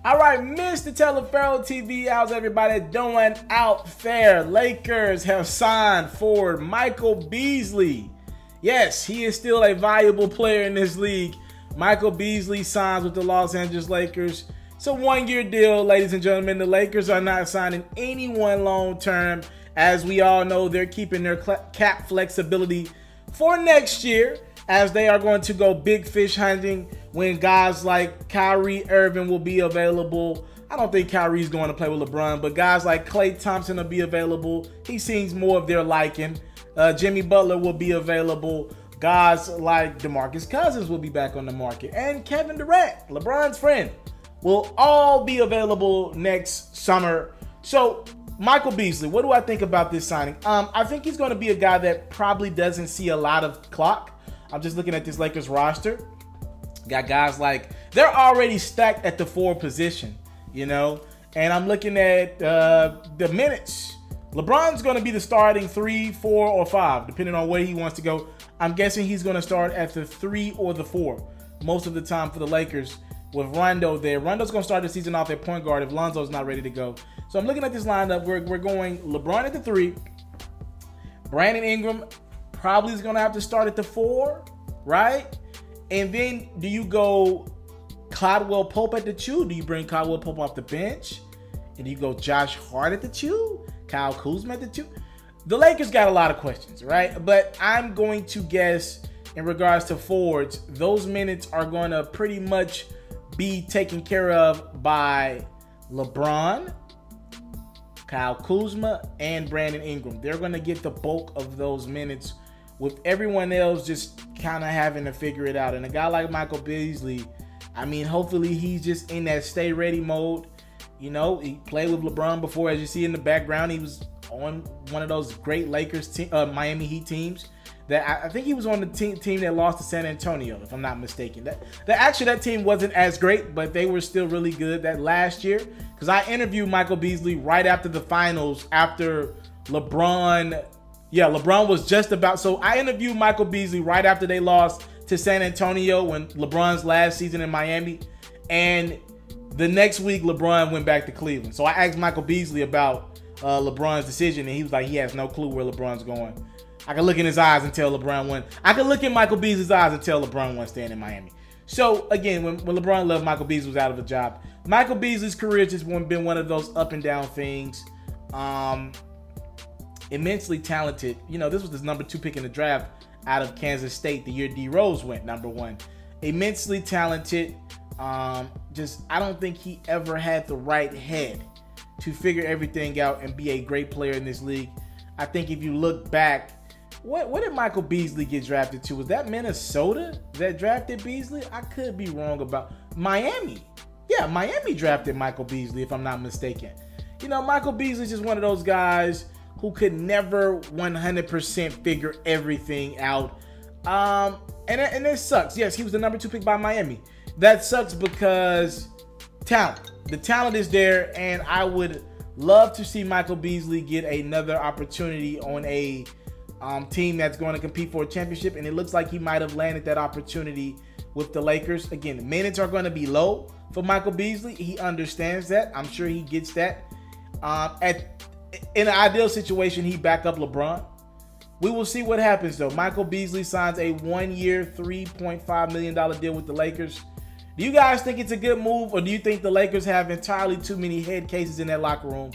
All right, Mr. TALIAFERRO'S TV, how's everybody doing out there? Lakers have signed forward Michael Beasley. Yes, he is still a valuable player in this league. Michael Beasley signs with the Los Angeles Lakers. It's a one-year deal, ladies and gentlemen. The Lakers are not signing anyone long-term. As we all know, they're keeping their cap flexibility for next year, as they are going to go big fish hunting when guys like Kyrie Irving will be available. I don't think Kyrie's going to play with LeBron, but guys like Klay Thompson will be available. He seems more of their liking. Jimmy Butler will be available. Guys like DeMarcus Cousins will be back on the market. And Kevin Durant, LeBron's friend, will all be available next summer. So, Michael Beasley, what do I think about this signing? I think he's going to be a guy that probably doesn't see a lot of clock. I'm just looking at this Lakers roster. Got guys like, they're already stacked at the 4 position, you know? And I'm looking at the minutes. LeBron's going to be the starting 3, 4, or 5, depending on where he wants to go. I'm guessing he's going to start at the 3 or the 4 most of the time for the Lakers with Rondo there. Rondo's going to start the season off at point guard if Lonzo's not ready to go. So I'm looking at this lineup. We're going LeBron at the 3. Brandon Ingram probably is going to have to start at the 4, right? And then do you go Caldwell Pope at the 2? Do you bring Caldwell Pope off the bench? And do you go Josh Hart at the 2? Kyle Kuzma at the 2? The Lakers got a lot of questions, right? But I'm going to guess in regards to forwards, those minutes are going to pretty much be taken care of by LeBron, Kyle Kuzma, and Brandon Ingram. They're going to get the bulk of those minutes, with everyone else just kind of having to figure it out. And a guy like Michael Beasley, I mean, hopefully he's just in that stay ready mode. You know, he played with LeBron before. As you see in the background, he was on one of those great Lakers Miami Heat teams. That I think he was on the team that lost to San Antonio, if I'm not mistaken. That team wasn't as great, but they were still really good that last year. Because I interviewed Michael Beasley right after the finals, after LeBron. Yeah, LeBron was just about. So I interviewed Michael Beasley right after they lost to San Antonio when LeBron's last season in Miami. And the next week, LeBron went back to Cleveland. So I asked Michael Beasley about LeBron's decision, and he was like, he has no clue where LeBron's going. I can look in his eyes and tell LeBron won. I can look in Michael Beasley's eyes and tell LeBron won staying in Miami. So, again, when LeBron left, Michael Beasley was out of a job. Michael Beasley's career has just been one of those up and down things. Immensely talented. You know, this was his number 2 pick in the draft out of Kansas State the year D Rose went number 1. Immensely talented. I don't think he ever had the right head to figure everything out and be a great player in this league. I think if you look back, what did Michael Beasley get drafted to? Was that Minnesota that drafted Beasley? I could be wrong about Miami. Yeah, Miami drafted Michael Beasley, if I'm not mistaken. You know, Michael Beasley's just one of those guys who could never 100% figure everything out. And it sucks. Yes, he was the number 2 pick by Miami. That sucks because talent. The talent is there, and I would love to see Michael Beasley get another opportunity on a team that's going to compete for a championship, and it looks like he might have landed that opportunity with the Lakers. Again, the minutes are going to be low for Michael Beasley. He understands that. I'm sure he gets that. In an ideal situation, he back up LeBron. We will see what happens, though. Michael Beasley signs a 1-year, $3.5 million deal with the Lakers. Do you guys think it's a good move, or do you think the Lakers have entirely too many head cases in that locker room?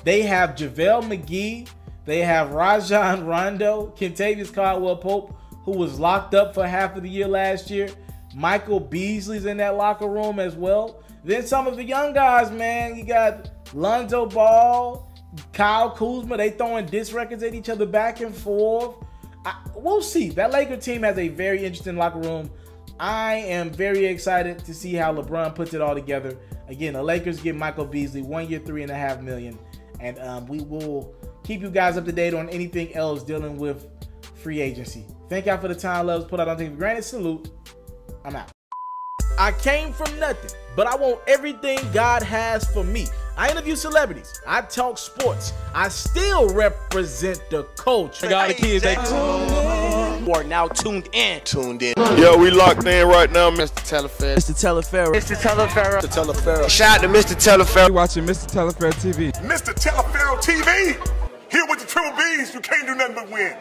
They have JaVale McGee. They have Rajon Rondo, Kentavious Caldwell-Pope, who was locked up for half of the year last year. Michael Beasley's in that locker room as well. Then some of the young guys, man. You got Lonzo Ball, Kyle Kuzma. They throwing diss records at each other back and forth. We'll see. That Laker team has a very interesting locker room. I am very excited to see how LeBron puts it all together. Again, the Lakers get Michael Beasley, 1 year, $3.5 million. And we will keep you guys up to date on anything else dealing with free agency. Thank y'all for the time, loves. Put out on things for granted. Salute. I'm out. I came from nothing, but I want everything God has for me. I interview celebrities. I talk sports. I still represent the culture. I got the kids. You are now tuned in. Yo, we locked in right now, Mr. TALIAFERRO. Mr. TALIAFERRO. Mr. TALIAFERRO. Mr. TALIAFERRO. Shout out to Mr. TALIAFERRO. You're watching Mr. TALIAFERRO TV. Mr. TALIAFERRO TV. Here with the Triple B's, you can't do nothing but win.